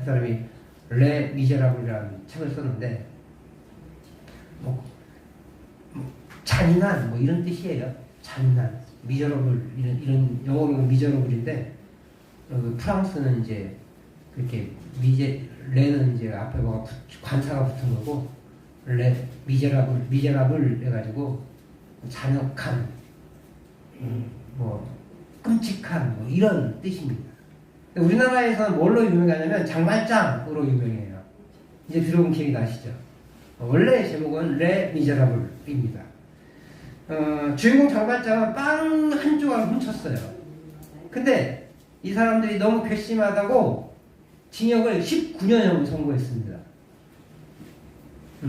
그 사람이 레 미제라블이라는 책을 썼는데 잔인한 이런 뜻이에요. 잔인한 미저러블 이런 영어로 미저러블인데 프랑스는 이제 그렇게 레는 이제 앞에 관사가 붙은 거고 레 미제라블 해가지고 잔혹한 끔찍한 이런 뜻입니다. 우리나라에서는 뭘로 유명하냐면 장발장으로 유명해요. 이제 들어본 기억이 나시죠? 원래 제목은 레 미제라블입니다. 주인공 장발장은 빵 한 조각을 훔쳤어요. 근데 이 사람들이 너무 괘씸하다고 징역을 19년형을 선고했습니다.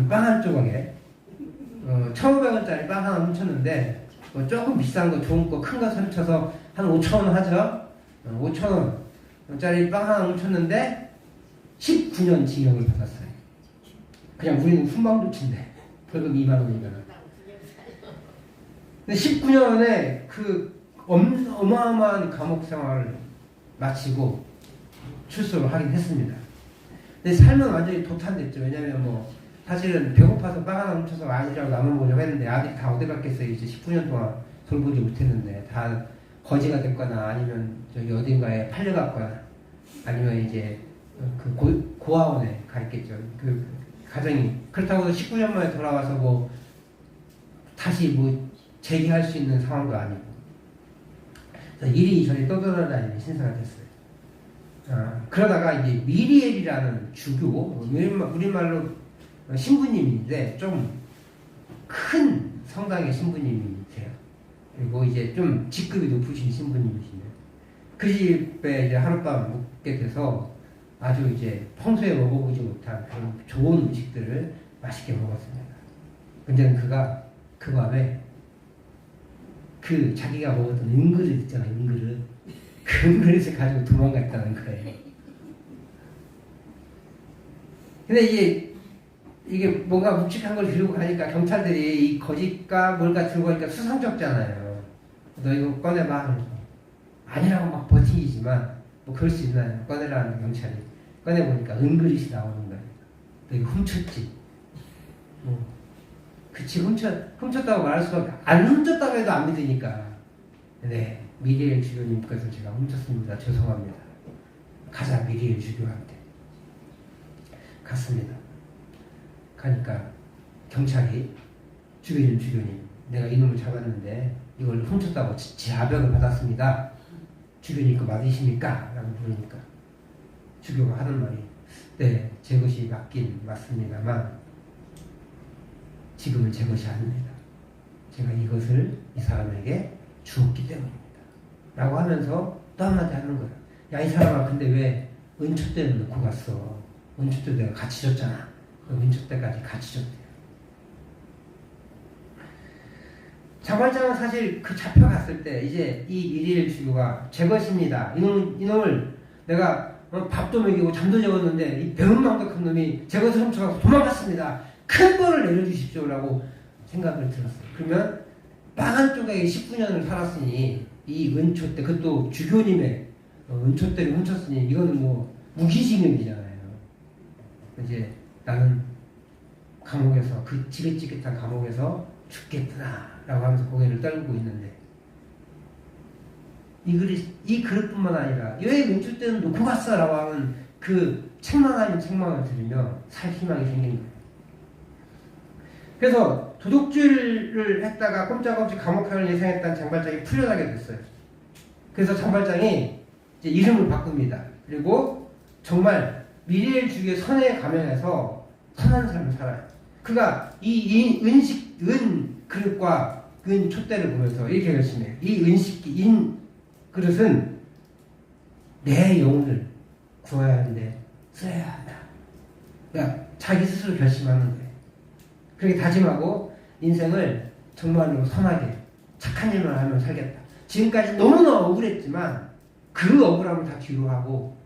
빵 한 조각에 1,500원짜리 빵 하나 훔쳤는데 조금 비싼 거 좋은 거 큰 거 훔쳐서 한 5,000원 하죠. 5,000원짜리 빵 하나 훔쳤는데 19년 징역을 받았어요. 그냥 우리는 훈방조치인데 벌금 2만 원이면. 근데 19년에 그 어마어마한 감옥 생활을 마치고 출소를 하긴 했습니다. 근데 삶은 완전히 도탄됐죠. 왜냐면 사실은 배고파서 빵 하나 훔쳐서 아이들하고 나눠보려고 했는데 아들이 다 어디 갔겠어요. 이제 19년 동안 돌보지 못했는데 다 거지가 됐거나 아니면 저기 어딘가에 팔려갔거나 아니면 이제 그 고아원에 가 있겠죠. 그 가정이. 그렇다고 19년 만에 돌아와서 다시 재기할 수 있는 상황도 아니고. 그래서 이리저리 떠돌아다니는 신사가 됐어요. 그러다가 이제 미리엘이라는 주교, 우리말로 신부님인데 좀 큰 성당의 신부님이세요. 그리고 이제 좀 직급이 높으신 신부님이시네요. 그 집에 이제 하룻밤 묵게 돼서 아주 이제 평소에 먹어보지 못한 그런 좋은 음식들을 맛있게 먹었습니다. 근데 그가 그 밤에 자기가 먹었던 은그릇 있잖아요. 은그릇. 그 은그릇을 가지고 도망갔다는 거예요. 근데 이게 뭔가 묵직한 걸 들고 가니까 경찰들이 이 거짓과 뭘까 들고 가니까 수상쩍잖아요. 너 이거 꺼내봐. 아니라고 막 버티지만 그럴 수 있나요? 꺼내라는 경찰이. 꺼내보니까 은그릇이 나오는 거예요. 너 이거 훔쳤지? 그치, 훔쳤다고 말할 수밖에. 안 훔쳤다고 해도 안 믿으니까. 네, 미리엘 주교님께서 제가 훔쳤습니다. 죄송합니다. 가자, 미리엘 주교한테. 갔습니다. 가니까 경찰이 주교님 내가 이놈을 잡았는데 이걸 훔쳤다고 제압역을 받았습니다. 주교님 거 맞으십니까? 라고 물으니까 주교가 하는 말이 네, 제 것이 맞긴 맞습니다만 지금은 제 것이 아닙니다. 제가 이것을 이 사람에게 주었기 때문입니다. 라고 하면서 또 한마디 하는 거야. 야, 이 사람아, 근데 왜 은촛대를 놓고 갔어? 은촛대 내가 같이 줬잖아. 은촛대까지 같이 줬대요. 장발장은 사실 잡혀갔을 때 이제 이 미리엘 주교가 제 것입니다. 이놈을 내가 밥도 먹이고 잠도 재웠는데 이 배은망덕한 놈이 제 것을 훔쳐가서 도망갔습니다. 큰 벌을 내려주십시오라고 생각을 들었어요. 그러면 빵 한 조각에 19년을 살았으니 이 은촛대, 그것도 주교님의 은촛대를 훔쳤으니 이거는 무기징역이잖아요. 이제 나는 감옥에서 그 지긋지긋한 감옥에서 죽겠구나 라고 하면서 고개를 떨구고 있는데 이 그릇뿐만 아니라 왜 은촛대는 놓고 갔어? 라고 하는 그 책망 아닌 책망을 들으며 살 희망이 생긴 거예요. 그래서 도둑질을 했다가 꼼짝없이 감옥형을 예상했던 장발장이 풀려나게 됐어요. 그래서 장발장이 이제 이름을 바꿉니다. 그리고 정말 미리엘 주교의 선에 감행해서 선한 삶을 살아요. 그가 이 은 그릇과 은 촛대를 보면서 이렇게 결심해요. 이 그릇은 내 영혼을 구해야 하는데 써야 한다. 그러니까 자기 스스로 결심하는 거예요. 그렇게 다짐하고 인생을 정말로 선하게 착한 일만 하면 살겠다. 지금까지 너무나 억울했지만 그 억울함을 다 뒤로 하고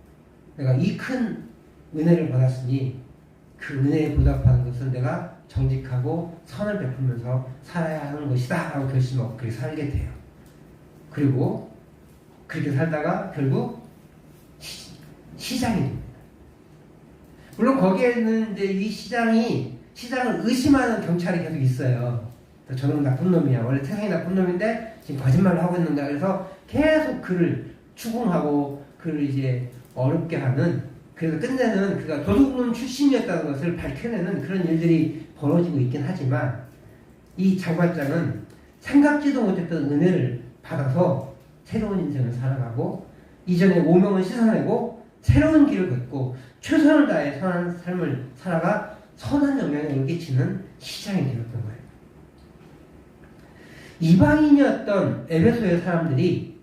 내가 이 큰 은혜를 받았으니 그 은혜에 보답하는 것은 내가 정직하고 선을 베풀면서 살아야 하는 것이다 라고 결심하고 그렇게 살게 돼요. 그리고 그렇게 살다가 결국 시장이 됩니다. 물론 거기에는 이제 이 시장을 의심하는 경찰이 계속 있어요. 저놈 나쁜 놈이야. 원래 태생이 나쁜 놈인데 지금 거짓말을 하고 있는다. 그래서 계속 그를 추궁하고 그를 이제 어렵게 하는, 그래서 끝내는 그가 도둑놈 출신이었다는 것을 밝혀내는 그런 일들이 벌어지고 있긴 하지만, 이 장관장은 생각지도 못했던 은혜를 받아서 새로운 인생을 살아가고 이전의 오명을 씻어내고 새로운 길을 걷고 최선을 다해 선한 삶을 살아가 선한 영향을 끼치는 시장이 되었던 거예요. 이방인이었던 에베소의 사람들이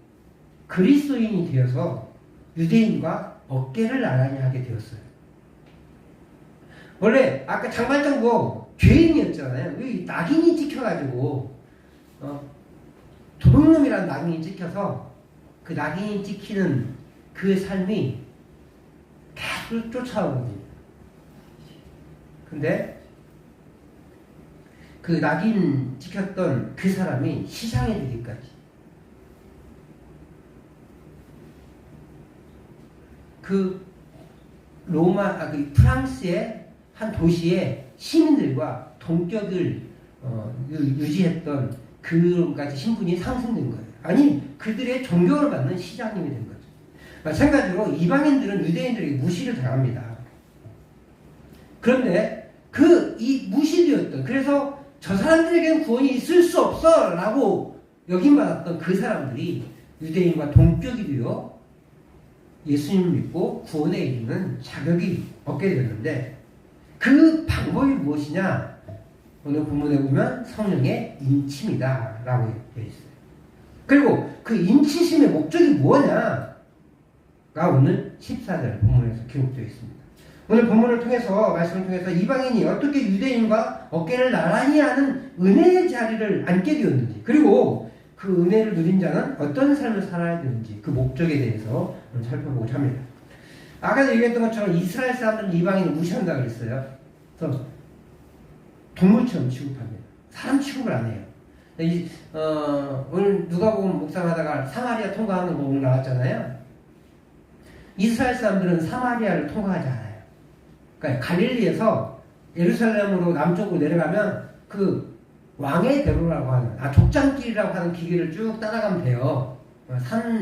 그리스도인이 되어서 유대인과 어깨를 나란히 하게 되었어요. 원래 아까 장관장도 죄인이었잖아요. 낙인이 찍혀가지고 도둑놈이라는 낙인이 찍혀서 그 낙인이 찍히는 그 삶이 계속 쫓아오거든요. 근데 그 낙인 찍혔던 그 사람이 시장에 되기까지, 그 프랑스의 한 도시의 시민들과 동격을 유지했던 그까지 신분이 상승된 거예요. 아니, 그들의 존경을 받는 시장님이 된 거죠. 마찬가지로 이방인들은 유대인들에게 무시를 당합니다. 그런데 이 무시되었던, 그래서 저 사람들에게는 구원이 있을 수 없어 라고 여김받았던 그 사람들이 유대인과 동격이 되어 예수님을 믿고 구원에 이르는 자격이 얻게 되었는데, 그 방법이 무엇이냐? 오늘 본문에 보면 성령의 인침이다 라고 되어 있어요. 그리고 그 인치심의 목적이 뭐냐가 오늘 14절 본문에서 기록되어 있습니다. 오늘 본문을 통해서, 말씀을 통해서 이방인이 어떻게 유대인과 어깨를 나란히 하는 은혜의 자리를 앉게 되었는지, 그리고 그 은혜를 누린 자는 어떤 삶을 살아야 되는지, 그 목적에 대해서 살펴보고자 합니다. 아까 얘기했던 것처럼 이스라엘 사람들은 이방인을 무시한다고 그랬어요. 그래서 동물처럼 취급합니다. 사람 취급을 안 해요. 오늘 누가복음 묵상하다가 사마리아 통과하는 부분 나왔잖아요. 이스라엘 사람들은 사마리아를 통과하지 않아요. 그러니까 갈릴리에서 예루살렘으로 남쪽으로 내려가면 그 왕의 대로라고 하는, 족장길이라고 하는 길을 쭉 따라가면 돼요.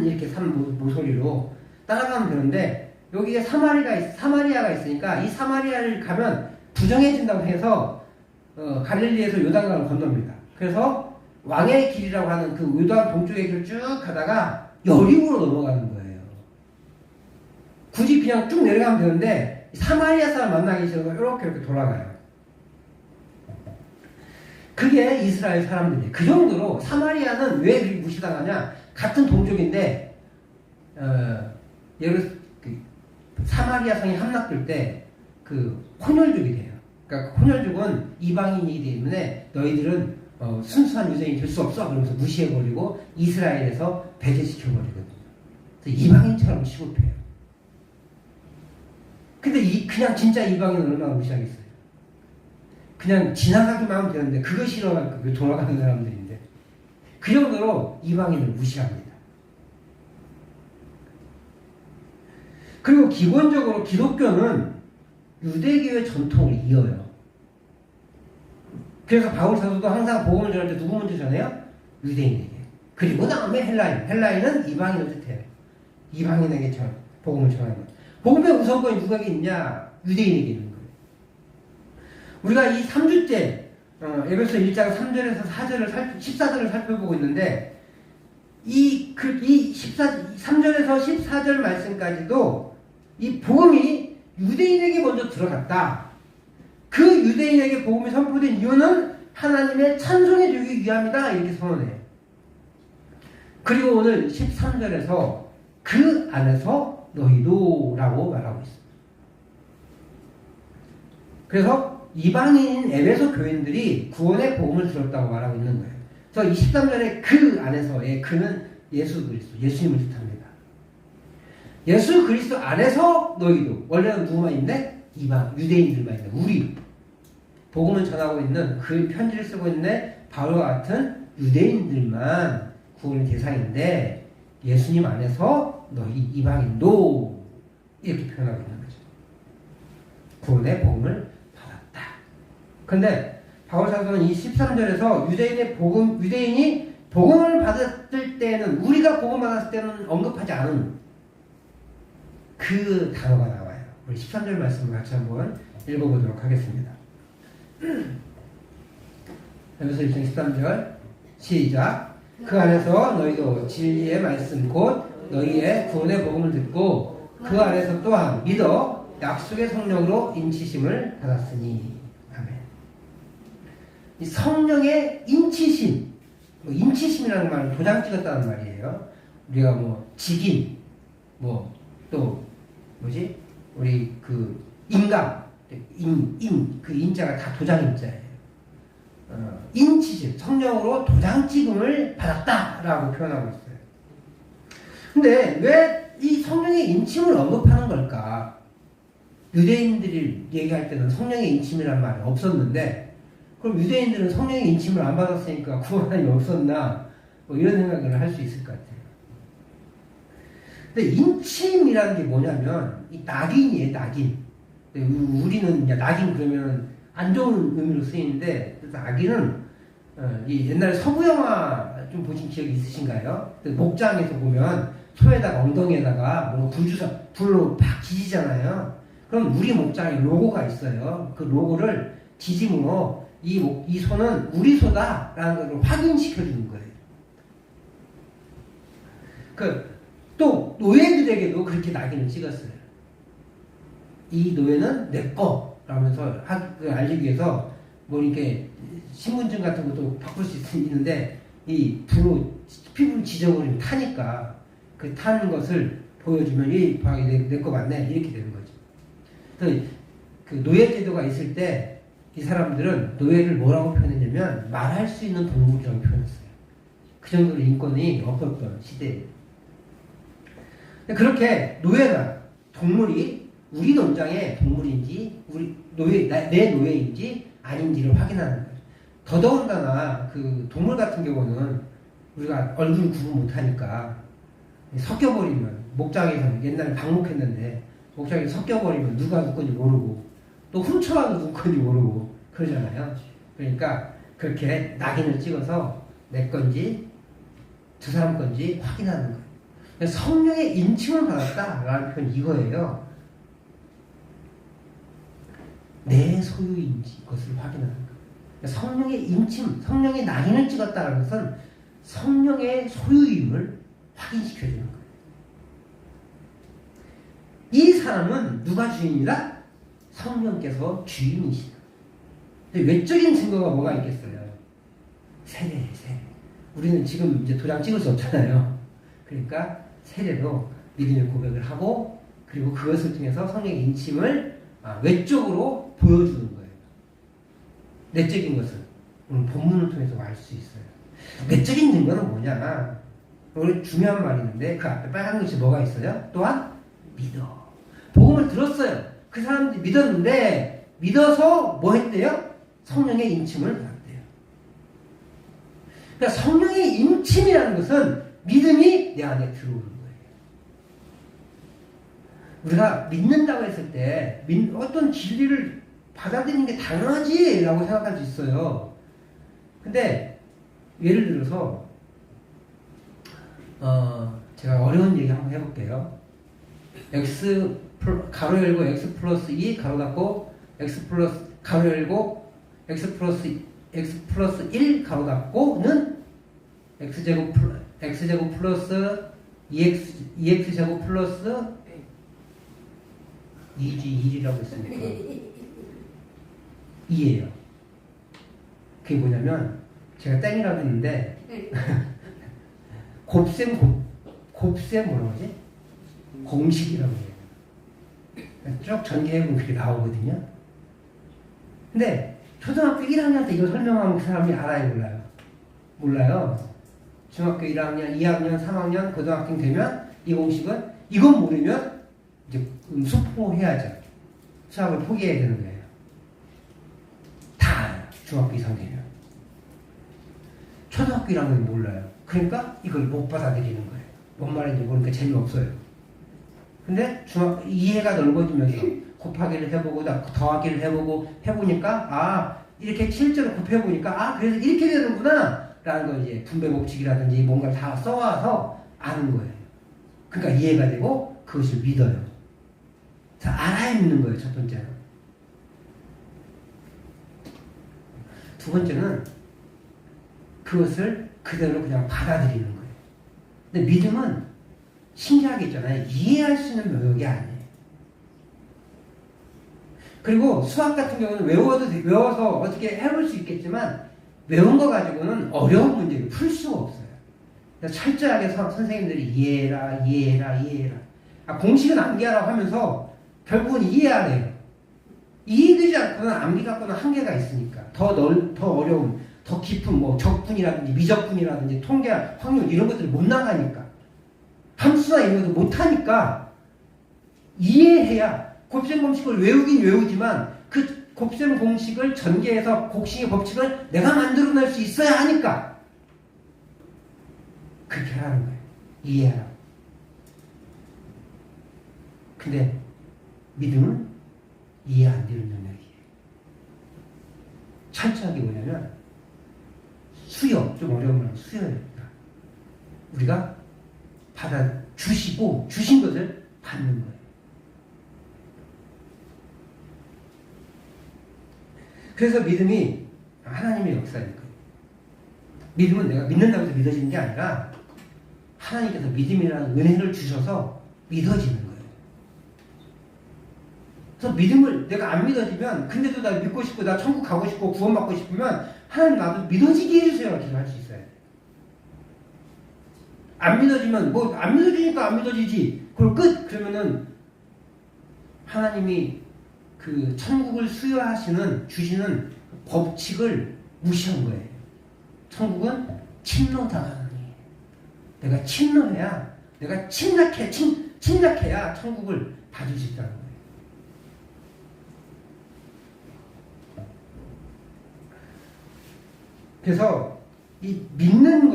이렇게 산 모서리로 따라가면 되는데, 여기에 사마리아가 있으니까 이 사마리아를 가면 부정해진다고 해서 갈릴리에서 요단강을 건넙니다. 그래서 왕의 길이라고 하는 그 요단 동쪽의 길을 쭉 가다가 여리고로 넘어가는 거예요. 굳이 그냥 쭉 내려가면 되는데 사마리아 사람 만나기 싫어서 이렇게 돌아가요. 그게 이스라엘 사람들이에요. 그 정도로 사마리아는 왜 그렇게 무시당하냐? 같은 동족인데 사마리아 성이 함락될 때 그 혼혈족이 돼요. 그러니까 혼혈족은 이방인이기 때문에 너희들은 순수한 유대인이 될 수 없어, 그러면서 무시해버리고 이스라엘에서 배제시켜버리거든요. 이방인처럼 취급해요. 근데 그냥 진짜 이방인은 얼마나 무시하겠어요. 그냥 지나가기만 하면 되는데 그거 싫어가지고 돌아가는 사람들인데, 그 정도로 이방인을 무시합니다. 그리고 기본적으로 기독교는 유대교의 전통을 이어요. 그래서 바울 사도도 항상 복음을 전할 때 누구 먼저 전해요? 유대인에게. 그리고 다음에 헬라인은 이방인을 뜻해요. 이방인에게 복음을 전하는 거예요. 복음의 우선권이 누구에게 있냐? 유대인에게 있는 거예요. 우리가 이 3주째 에베소 1장 3절에서 14절을 살펴보고 있는데, 이 3절에서 14절 말씀까지도 이 복음이 유대인에게 먼저 들어갔다. 그 유대인에게 복음이 선포된 이유는 하나님의 찬송이 되기 위함이다, 이렇게 선언해요. 그리고 오늘 13절에서 그 안에서 너희도 라고 말하고 있습니다. 그래서 이방인인 에베소 교인들이 구원의 복음을 들었다고 말하고 있는 거예요. 그래서 23절에 그 안에서의 그는 예수 그리스도, 예수님을 뜻합니다. 예수 그리스도 안에서 너희도, 원래는 누구만 있는데? 유대인들만 있는, 우리 복음을 전하고 있는, 그 편지를 쓰고 있는 바울과 같은 유대인들만 구원의 대상인데, 예수님 안에서 너희 이방인도, 이렇게 표현하고 있는 거죠. 구원의 복음을 받았다. 근데 바울 사도는 이 13절에서 유대인이 복음을 받았을 때는, 우리가 복음 받았을 때는 언급하지 않은 그 단어가 나와요. 우리 13절 말씀을 같이 한번 읽어보도록 하겠습니다. 여기서 13절 시작. 그 안에서 너희도 진리의 말씀 곧 너희의 구원의 복음을 듣고 그 안에서 또한 믿어 약속의 성령으로 인치심을 받았으니. 아멘. 이 성령의 인치심, 인치심이라는 말은 도장 찍었다는 말이에요. 우리가 직임, 또 우리 그 인감, 그 인자가 다 도장 인자예요. 인치심, 성령으로 도장 찍음을 받았다라고 표현하고 있어요. 근데 왜 이 성령의 인침을 언급하는 걸까? 유대인들이 얘기할 때는 성령의 인침이라는 말이 없었는데, 그럼 유대인들은 성령의 인침을 안 받았으니까 구원함이 없었나? 이런 생각을 할 수 있을 것 같아요. 근데 인침이라는 게 뭐냐면 이 낙인이에요, 낙인. 우리는 낙인 그러면 안 좋은 의미로 쓰이는데, 낙인은 이 옛날에 서부 영화 좀 보신 기억이 있으신가요? 목장에서 보면 소에다가 엉덩이에다가 불로 팍 지지잖아요. 그럼 우리 목장에 로고가 있어요. 그 로고를 지짐으로 이 소는 우리 소다라는 걸 확인시켜 주는 거예요. 또 노예들에게도 그렇게 낙인을 찍었어요. 이 노예는 내 거라면서 알리기 위해서 이렇게 신분증 같은 것도 바꿀 수 있는데 이 불로 피부를 지져버리면 타니까 그 타는 것을 보여주면 내 거 맞네 이렇게 되는 거죠. 그 노예 제도가 있을 때 이 사람들은 노예를 뭐라고 표현했냐면 말할 수 있는 동물이라고 표현했어요. 그 정도로 인권이 없었던 시대예요. 그렇게 노예나 동물이 우리 농장의 동물인지 내 노예인지 아닌지를 확인하는 거예요. 더더군다나 그 동물 같은 경우는 우리가 얼굴 구분 못하니까 섞여버리면, 목장에서 옛날에 방목했는데 목장에서 섞여버리면 누가 누군지 모르고 또 훔쳐가도 누군지 모르고 그러잖아요. 그러니까 그렇게 낙인을 찍어서 내 건지 두 사람 건지 확인하는 거예요. 성령의 인침을 받았다라는 표현이 이거예요. 내 소유인지 그것을 확인하는 거예요. 성령의 인침, 성령의 낙인을 찍었다는 것은 성령의 소유임을 확인시켜주는 거예요. 이 사람은 누가 주인이다? 성령께서 주인이시다. 외적인 증거가 뭐가 있겠어요? 세례. 우리는 지금 이제 도장 찍을 수 없잖아요. 그러니까 세례로 믿음의 고백을 하고, 그리고 그것을 통해서 성령의 인침을 외적으로 보여주는 거예요. 내적인 것은 본문을 통해서 알 수 있어요. 내적인 증거는 뭐냐? 오늘 중요한 말이 있는데 그 앞에 빨간 글씨 뭐가 있어요? 또한 믿어. 복음을 들었어요. 그 사람들이 믿었는데 믿어서 뭐 했대요? 성령의 인침을 받았대요. 그러니까 성령의 인침이라는 것은 믿음이 내 안에 들어오는 거예요. 우리가 믿는다고 했을 때 어떤 진리를 받아들이는 게 당연하지 라고 생각할 수 있어요. 근데 예를 들어서 제가 어려운 얘기 한번 해볼게요. x 가로 열고 x 플러스 2 가로 닫고 x 플러스 가로 열고 x 플러스 1 가로 닫고는 x제곱 플러스 2x제곱 플러스 2이라고 했으니까 2예요. 그게 뭐냐면 제가 땡이라고 했는데 곱셈 뭐라고 하지? 공식이라고 해요. 쭉 전개해보면 그게 나오거든요. 근데 초등학교 1학년 때 이거 설명하면 그 사람이 알아요, 몰라요? 몰라요. 중학교 1학년, 2학년, 3학년, 고등학생 되면 이 공식은 이건 모르면 이제 수포해야죠. 수학을 포기해야 되는 거예요. 다 알아요. 중학교 이상 되면. 초등학교 1학년 몰라요. 그러니까 이걸 못 받아들이는 거예요. 뭔 말인지 모르니까 재미없어요. 근데 이해가 넓어지면서 곱하기를 해보고 더하기를 해보니까 이렇게 실제로 곱해보니까 그래서 이렇게 되는구나 라는 걸 이제 분배 법칙이라든지 뭔가를 다 써와서 아는 거예요. 그러니까 이해가 되고 그것을 믿어요. 자, 알아야 믿는 거예요. 첫 번째는. 두 번째는 그것을 그대로 그냥 받아들이는 거예요. 근데 믿음은 신기하게 있잖아요. 이해할 수 있는 영역이 아니에요. 그리고 수학 같은 경우는 외워서 어떻게 해볼 수 있겠지만 외운 거 가지고는 어려운 문제를 풀 수가 없어요. 그래서 철저하게 선생님들이 이해해라. 공식은 암기하라고 하면서 결국은 이해하래요. 이해되지 않고는 암기 갖고는 한계가 있으니까 더 어려운, 더 깊은 뭐 적분이라든지 미적분이라든지 통계, 확률 이런 것들을 못 나가니까 함수나 이런 것도 못 하니까 이해해야 곱셈 공식을 외우긴 외우지만 그 곱셈 공식을 전개해서 곡식의 법칙을 내가 만들어낼 수 있어야 하니까 그렇게 하라는 거예요. 이해하라고. 근데 믿음은 이해 안 되는 능력이에요. 철저하게 뭐냐면 수요, 좀 어려운 말은 수요예요. 우리가 주시고 주신 것을 받는 거예요. 그래서 믿음이 하나님의 역사니까. 믿음은 내가 믿는다고 해서 믿어지는 게 아니라 하나님께서 믿음이라는 은혜를 주셔서 믿어지는 거예요. 그래서 믿음을 내가 안 믿어지면 근데도 나 믿고 싶고 나 천국 가고 싶고 구원받고 싶으면 하나님 나도 믿어지게 해주세요 기도할 수 있어요. 안 믿어지면 안 믿어지니까 안 믿어지지 그걸 끝! 그러면은 하나님이 그 천국을 주시는 법칙을 무시한 거예요. 천국은 침노당하는 거예요. 내가 침노해야 내가 침략해야 천국을 받을 수 있다는 거예요. 그래서 이 믿는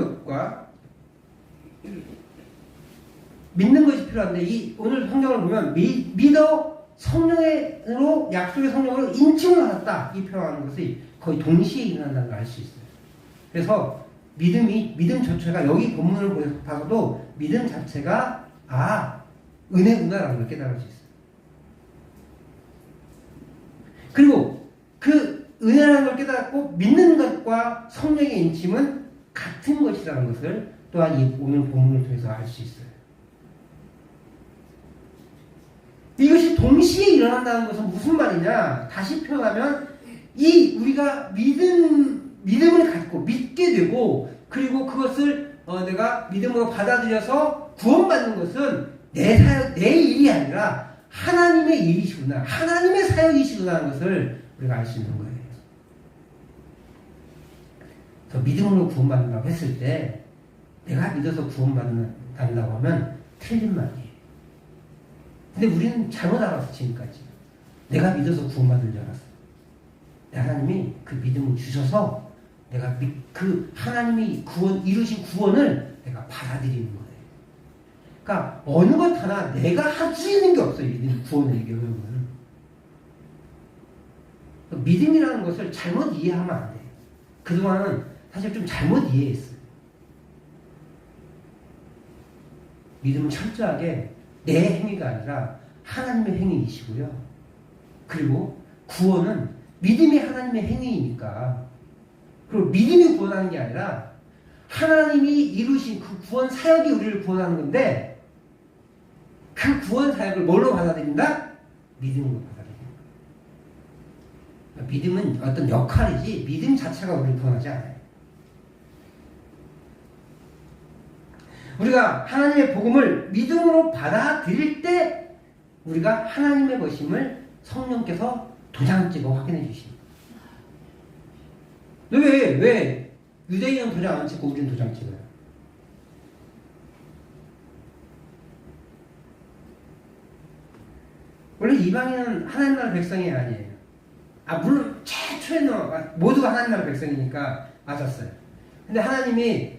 것이 필요한데 오늘 성경을 보면 믿어 성령으로 약속의 성령으로 인칭을 받았다 이 표현하는 것이 거의 동시에 일어난다는 걸 알 수 있어요. 그래서 믿음 자체가 여기 본문을 봐서도 믿음 자체가 은혜구나라는 걸 깨달을 수 있어요. 그리고 그 은혜라는 걸 깨닫고 믿는 것과 성령의 인침은 같은 것이라는 것을 또한 이 오늘 본문을 통해서 알 수 있어요. 이것이 동시에 일어난다는 것은 무슨 말이냐? 다시 표현하면 우리가 믿음을 갖고 믿게 되고 그리고 그것을 내가 믿음으로 받아들여서 구원받는 것은 내 일이 아니라 하나님의 일이시구나. 하나님의 사역이시구나 하는 것을 우리가 알 수 있는 거예요. 그래서 믿음으로 구원받는다고 했을 때 내가 믿어서 구원받는다고 하면 틀린 말이에요. 근데 우리는 잘못 알았어. 지금까지 내가 믿어서 구원받는 줄 알았어. 하나님이 그 믿음을 주셔서 내가 그 하나님이 이루신 구원을 내가 받아들이는 거예요. 그러니까 어느 것 하나 내가 할 수 있는 게 없어요. 구원을 얘기하면 믿음이라는 것을 잘못 이해하면 안 돼요. 그동안은 사실 좀 잘못 이해했어요. 믿음은 철저하게 내 행위가 아니라 하나님의 행위이시고요. 그리고 구원은 믿음이 하나님의 행위이니까 그리고 믿음이 구원하는 게 아니라 하나님이 이루신 그 구원 사역이 우리를 구원하는 건데 그 구원 사역을 뭘로 받아들인다? 믿음으로 받아들인다. 믿음은 어떤 역할이지 믿음 자체가 우리를 구원하지 않아요. 우리가 하나님의 복음을 믿음으로 받아들일 때 우리가 하나님의 것임을 성령께서 도장 찍어 확인해 주십니다. 왜 유대인은 도장 안 찍고 우리는 도장 찍어요? 원래 이방인은 하나님 나라 백성이 아니에요. 물론 최초에는 모두가 하나님 나라 백성이니까 맞았어요. 근데 하나님이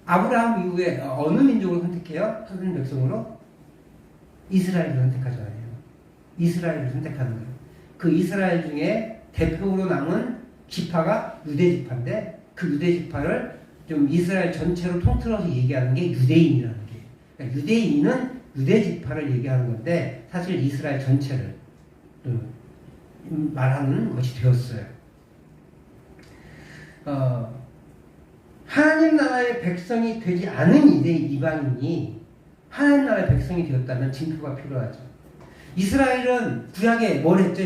아브라함 이후에 어느 민족을 선택해요? 하나님 백성으로? 이스라엘을 선택하잖아요. 이스라엘을 선택하는 거예요. 그 이스라엘 중에 대표로 남은 지파가 유대 지파인데 그 유대 지파를 좀 이스라엘 전체로 통틀어서 얘기하는 게 유대인이라는 게. 그러니까 유대인은 유대 지파를 얘기하는 건데 사실 이스라엘 전체를 말하는 것이 되었어요. 하나님 나라의 백성이 되지 않은 이방인이 하나님 나라의 백성이 되었다면 징표가 필요하죠. 이스라엘은 구약에 뭘 했죠?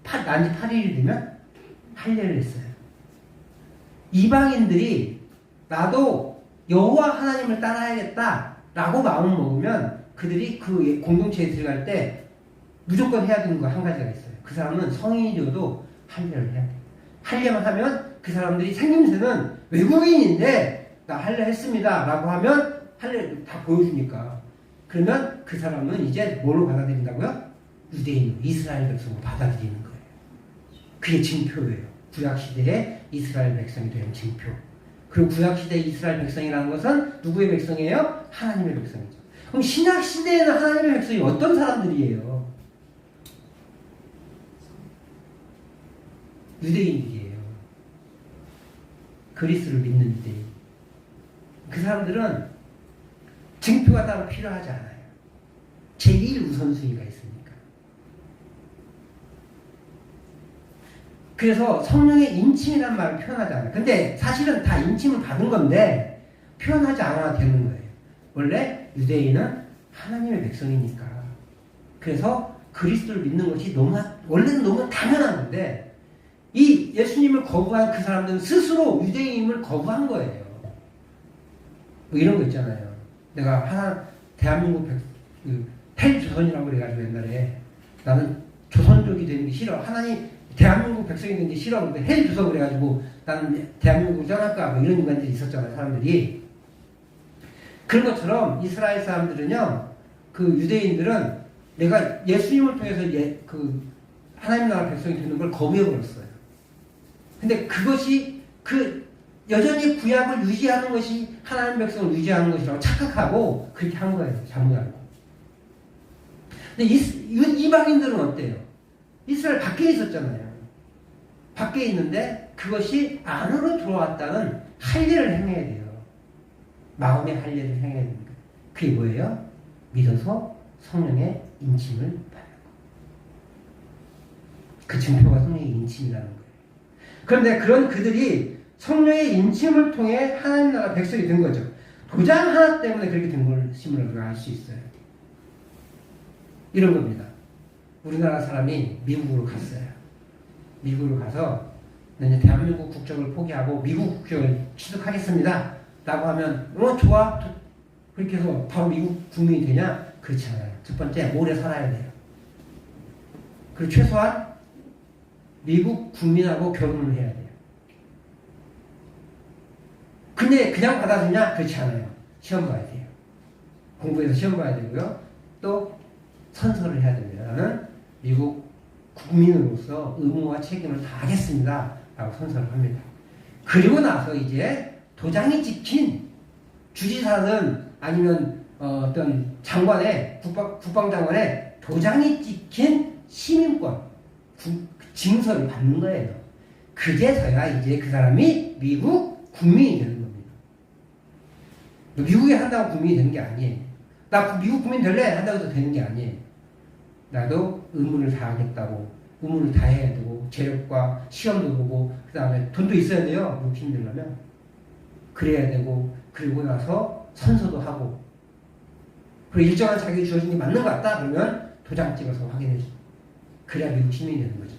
난지 8일이 되면 할례를 했어요. 이방인들이 나도 여호와 하나님을 따라야겠다라고 마음을 먹으면 그들이 그 공동체에 들어갈 때 무조건 해야 되는 거 한 가지가 있어요. 그 사람은 성인이 되어도 할례를 해야 돼요. 할례만 하면 그 사람들이 생김새는 외국인인데 나 할례 했습니다 라고 하면 할례 다 보여주니까 그러면 그 사람은 이제 뭘로 받아들인다고요? 유대인, 이스라엘 백성으로 받아들이는 거예요. 그게 징표예요. 구약시대에 이스라엘 백성이 된 징표. 그리고 구약시대의 이스라엘 백성이라는 것은 누구의 백성이에요? 하나님의 백성이죠. 그럼 신약시대에는 하나님의 백성이 어떤 사람들이에요? 유대인들이에요. 그리스를 믿는 유대인. 그 사람들은 징표가 따로 필요하지 않아요. 제1 우선순위가 있으니까. 그래서 성령의 인침이라는 말을 표현하지 않아요. 근데 사실은 다 인침을 받은 건데 표현하지 않아도 되는 거예요. 원래 유대인은 하나님의 백성이니까. 그래서 그리스도를 믿는 것이 원래는 너무 당연한 건데 이 예수님을 거부한 그 사람들은 스스로 유대인임을 거부한 거예요. 뭐 이런 거 있잖아요. 내가 대한민국 헬조선이라고 그래가지고 옛날에 나는 조선족이 되는 게 싫어. 대한민국 백성이 되는 게 싫어. 근데 헬조선 그래가지고 나는 대한민국을 떠날까. 뭐 이런 인간들이 있었잖아요. 사람들이. 그런 것처럼 이스라엘 사람들은요. 그 유대인들은 내가 예수님을 통해서 하나님 나라 백성이 되는 걸 거부해버렸어요. 근데 그것이 여전히 구약을 유지하는 것이 하나님 백성을 유지하는 것이라고 착각하고 그렇게 한 거예요. 잘못 알고. 근데 이방인들은 어때요? 이스라엘 밖에 있었잖아요. 밖에 있는데 그것이 안으로 들어왔다는 할례를 행해야 돼요. 마음의 할례를 행해야 됩니다. 그게 뭐예요? 믿어서 성령의 인침을 받는 거. 그 증표가 성령의 인침이라는 거예요. 그런데 그런 그들이 성령의 인침을 통해 하나님 나라 백성이 된 거죠. 도장 하나 때문에 그렇게 된 것임을 우리가 알 수 있어요. 이런 겁니다. 우리나라 사람이 미국으로 갔어요. 미국으로 가서 이제 대한민국 국적을 포기하고 미국 국적을 취득하겠습니다 라고 하면 좋아. 그렇게 해서 바로 미국 국민이 되냐? 그렇지 않아요. 첫 번째, 오래 살아야 돼요. 그리고 최소한 미국 국민하고 결혼을 해야 돼요. 근데 그냥 받아주냐? 그렇지 않아요. 시험 봐야 돼요. 공부해서 시험 봐야 되고요. 또 선서를 해야 됩니다. 나는 미국 국민으로서 의무와 책임을 다하겠습니다 라고 선서를 합니다. 그리고 나서 이제 도장이 찍힌 주지사든 아니면 어떤 장관의 국방장관의 도장이 찍힌 시민권 징서를 받는 거예요. 그제서야 이제 그 사람이 미국 국민이 되는 겁니다. 미국에 한다고 국민이 되는 게 아니에요. 나 미국 국민 될래? 한다고 해서 되는 게 아니에요. 나도 의무를 다하겠다고 의무를 다해야 되고 재력과 시험도 보고 그 다음에 돈도 있어야 돼요. 미국 시민 되려면. 그래야 되고 그리고 나서 선서도 하고 그리고 일정한 자격이 주어진 게 맞는 것 같다 그러면 도장 찍어서 확인해 줘. 그래야 미국 시민이 되는 거죠.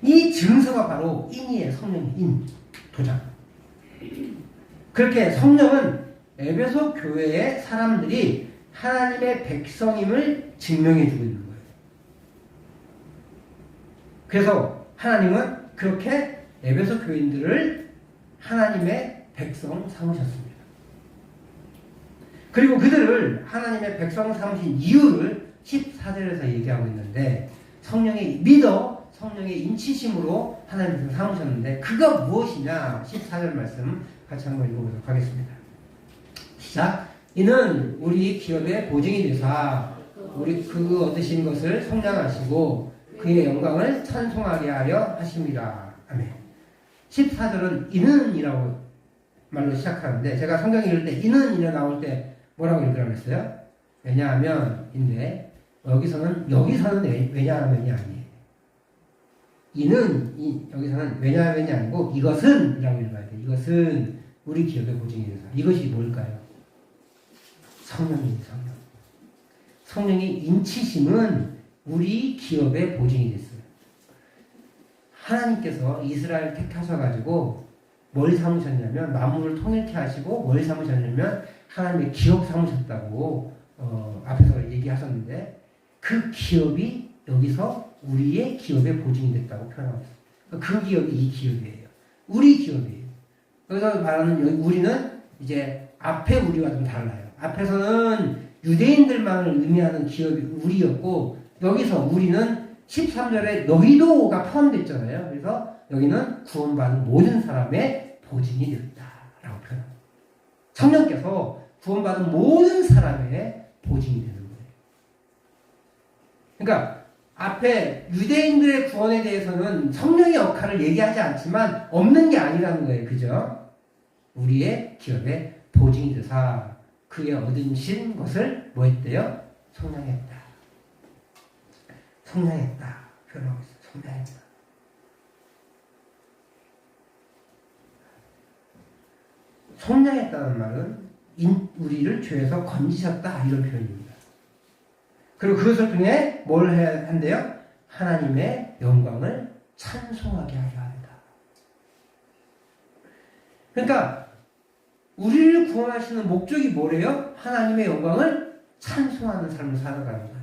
이 증서가 바로 인이에요. 성령의 인, 도장. 그렇게 성령은 에베소 교회의 사람들이 하나님의 백성임을 증명해 주고 있는 거예요. 그래서 하나님은 그렇게 에베소 교인들을 하나님의 백성 삼으셨습니다. 그리고 그들을 하나님의 백성 삼으신 이유를 14절에서 얘기하고 있는데 성령의 인치심으로 하나님 백성 삼으셨는데 그가 무엇이냐 14절 말씀 같이 한번 읽어보도록 하겠습니다. 시작. 이는 우리 기업의 보증이 되사 우리 그 얻으신 것을 성량하시고 그의 영광을 찬송하게 하려 하십니다. 아멘. 14절은 이는이라고 말로 시작하는데 제가 성경 읽을 때 이는 나올 때 뭐라고 읽으라고 했어요? 왜냐하면인데 여기서는 왜냐하면이 아니에요. 여기서는 왜냐하면이 아니고 이것은 이라고 읽어야 돼요. 이것은 우리 기업의 보증이 되사. 이것이 뭘까요? 성령입니다. 성령의 인치심은 우리 기업의 보증이 됐어요. 하나님께서 이스라엘 택하셔가지고 뭘 삼으셨냐면 만물을 통일케 하시고 뭘 삼으셨냐면 하나님의 기업 삼으셨다고 앞에서 얘기하셨는데 그 기업이 여기서 우리의 기업의 보증이 됐다고 표현하고 있어요. 그 기업이 이 기업이에요. 우리 기업이에요. 여기서 말하는 우리는 이제 앞에 우리와 좀 달라요. 앞에서는 유대인들만을 의미하는 기업이 우리였고 여기서 우리는 13절에 너희도가 포함됐잖아요. 그래서 여기는 구원받은 모든 사람의 보증이 되었다라고 표현합니다. 성령께서 구원받은 모든 사람의 보증이 되는 거예요. 그러니까 앞에 유대인들의 구원에 대해서는 성령의 역할을 얘기하지 않지만 없는 게 아니라는 거예요. 그죠? 우리의 기업의 보증이 되사 그의 얻으신 것을 뭐 했대요? 성량했다. 성량했다. 표현하고 있어요. 성량했다. 성량했다는 말은 우리를 죄에서 건지셨다 이런 표현입니다. 그리고 그것을 통해 뭘 해야 한대요? 하나님의 영광을 찬송하게 하려 합니다. 그러니까 우리를 구원하시는 목적이 뭐래요? 하나님의 영광을 찬송하는 삶을 살아가는 거예요.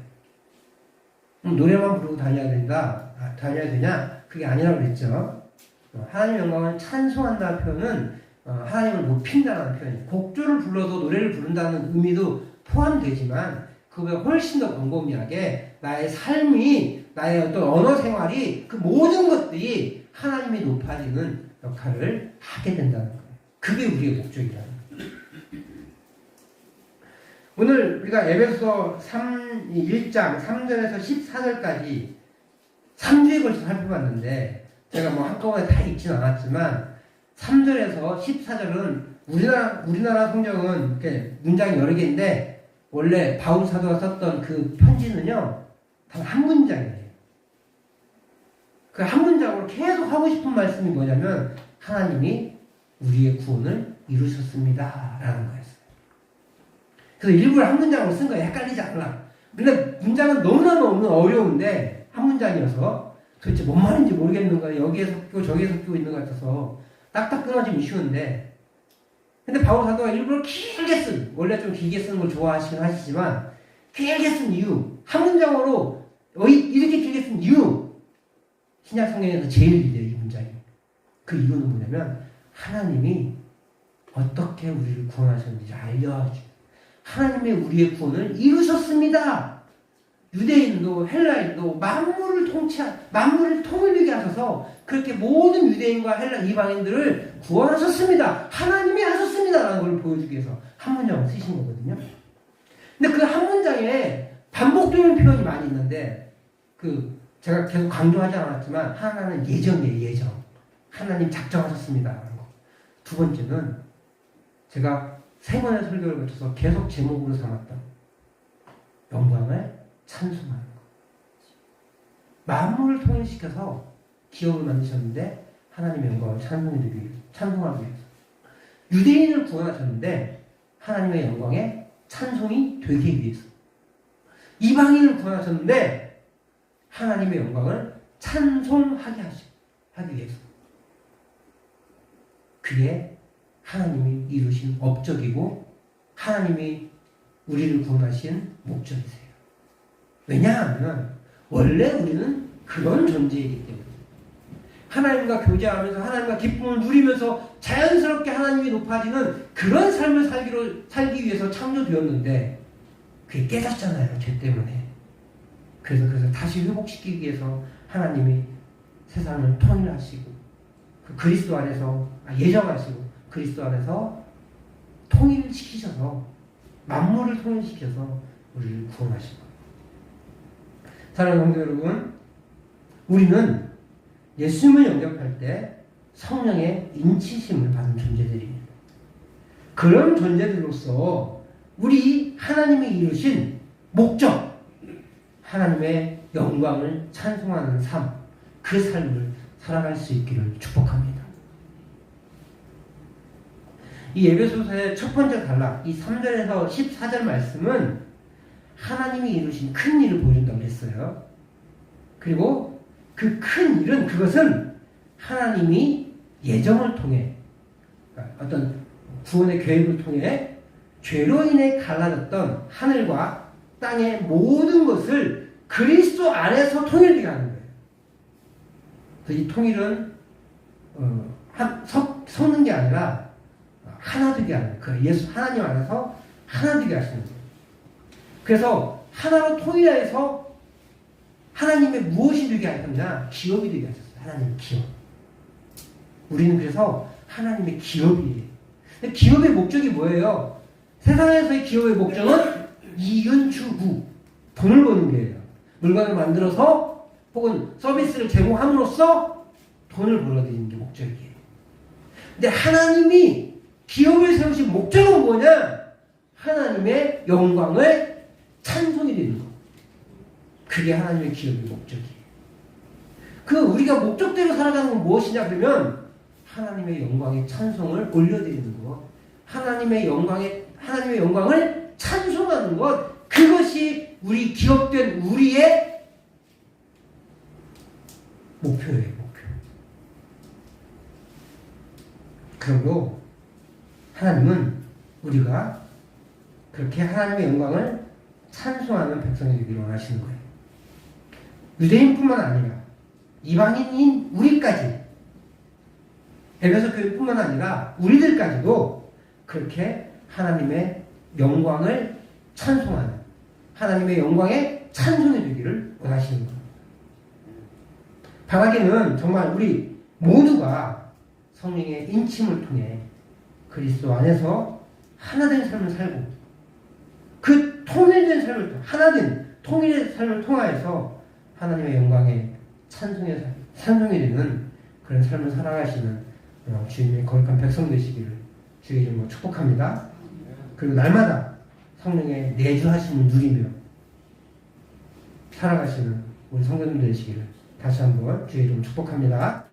노래만 부르고 다녀야 되냐? 그게 아니라고 그랬죠. 하나님의 영광을 찬송한다는 표현은 하나님을 높인다는 표현이에요. 곡조를 불러도 노래를 부른다는 의미도 포함되지만 그보다 훨씬 더 광범위하게 나의 삶이 나의 어떤 언어 생활이 그 모든 것들이 하나님이 높아지는 역할을 하게 된다는 거예요. 그게 우리의 목적이라는 거예요. 오늘 우리가 에베소 1장 3절에서 14절까지 3주에 걸쳐 살펴봤는데 제가 뭐 한꺼번에 다 읽지는 않았지만 3절에서 14절은 우리나라 성경은 이렇게 문장이 여러 개인데 원래 바울 사도가 썼던 그 편지는요 단 한 문장이에요. 그 한 문장으로 계속 하고 싶은 말씀이 뭐냐면 하나님이 우리의 구원을 이루셨습니다 라는 거였어요. 그래서 일부러 한 문장으로 쓴 거예요. 헷갈리지 않으라. 근데 문장은 너무너무 어려운데 한 문장이어서 도대체 뭔 말인지 모르겠는 거예요. 여기에 섞이고 저기에 섞이고 있는 것 같아서 딱딱 끊어지면 쉬운데 근데 바울 사도가 일부러 길게 쓴 원래 좀 길게 쓰는 걸 좋아하시긴 하시지만 길게 쓴 이유 한 문장으로 이렇게 길게 쓴 이유 신약 성경에서 제일 길대요. 이 문장이. 그 이유는 뭐냐면 하나님이 어떻게 우리를 구원하셨는지 알려주죠. 하나님의 우리의 구원을 이루셨습니다. 유대인도 헬라인도 만물을 통일되게 하셔서 그렇게 모든 유대인과 헬라 이방인들을 구원하셨습니다. 하나님이 하셨습니다. 라는 걸 보여주기 위해서 한 문장을 쓰신 거거든요. 근데 그 한 문장에 반복되는 표현이 많이 있는데 제가 계속 강조하지 않았지만 하나는 예정이에요. 예정. 하나님 작정하셨습니다. 라는 거. 두 번째는 제가 3번의 설교를 거쳐서 계속 제목으로 삼았던 영광을 찬송하는 것. 만물을 통일시켜서 기업을 만드셨는데 하나님의 영광을 찬송하기 위해서 유대인을 구원하셨는데 하나님의 영광에 찬송이 되기 위해서 이방인을 구원하셨는데 하나님의 영광을 찬송하게 하기 위해서 그게 하나님이 이루신 업적이고 하나님이 우리를 구원하신 목적이세요. 왜냐하면 원래 우리는 그런 존재이기 때문에 하나님과 교제하면서 하나님과 기쁨을 누리면서 자연스럽게 하나님이 높아지는 그런 삶을 살기 위해서 창조되었는데 그게 깨졌잖아요. 죄 때문에. 그래서 다시 회복시키기 위해서 하나님이 세상을 통일하시고 그리스도 안에서 예정하시고 그리스도 안에서 통일시키셔서 만물을 통일시켜서 우리를 구원하신 거예요. 사랑하는 성도 여러분, 우리는 예수님을 영접할 때 성령의 인치심을 받은 존재들입니다. 그런 존재들로서 우리 하나님이 이루신 목적, 하나님의 영광을 찬송하는 삶, 그 삶을 살아갈 수 있기를 축복합니다. 이 에베소서의 첫 번째 단락, 이 3절에서 14절 말씀은 하나님이 이루신 큰 일을 보여준다고 했어요. 그리고 그 큰 일은, 그것은 하나님이 예정을 통해, 그러니까 어떤 구원의 계획을 통해 죄로 인해 갈라졌던 하늘과 땅의 모든 것을 그리스도 안에서 통일되게 하는 거예요. 그래서 이 통일은 섞는 게 아니라 하나 되게 하는 거예요. 그 예수 하나님 안에서 하나 되게 하시는 거예요. 그래서 하나로 통일해서 하나님의 무엇이 되게 하셨냐? 기업이 되게 하셨어요. 하나님의 기업. 우리는 그래서 하나님의 기업이에요. 기업의 목적이 뭐예요? 세상에서의 기업의 목적은 이윤추구, 돈을 버는 거예요. 물건을 만들어서 혹은 서비스를 제공함으로써 돈을 벌어들이는 게 목적이에요. 근데 하나님이 기업을 세우신 목적은 뭐냐? 하나님의 영광을 찬송이 되는 거. 그게 하나님의 기업의 목적이에요. 그 우리가 목적대로 살아가는 건 무엇이냐 그러면 하나님의 영광의 찬송을 올려드리는 것, 하나님의 영광을 찬송하는 것, 그것이 우리 기업된 우리의 목표예요. 목표. 그리고 하나님은 우리가 그렇게 하나님의 영광을 찬송하는 백성이 되기를 원하시는 거예요. 유대인뿐만 아니라 이방인인 우리까지, 에베소 교회뿐만 아니라 우리들까지도 그렇게 하나님의 영광을 찬송하는, 하나님의 영광의 찬송이 되기를 원하시는 겁니다. 바라기는 정말 우리 모두가 성령의 인침을 통해 그리스도 안에서 하나된 삶을 살고, 그 통일된 삶을, 하나된 통일의 삶을 통하여서 하나님의 영광의 찬송이 되는 그런 삶을 살아가시는 주님의 거룩한 백성 되시기를 주의 이름으로 축복합니다. 그리고 날마다 성령의 내주하심을 누리며 살아가시는 우리 성도님들 되시기를 다시 한번 주의 이름으로 축복합니다.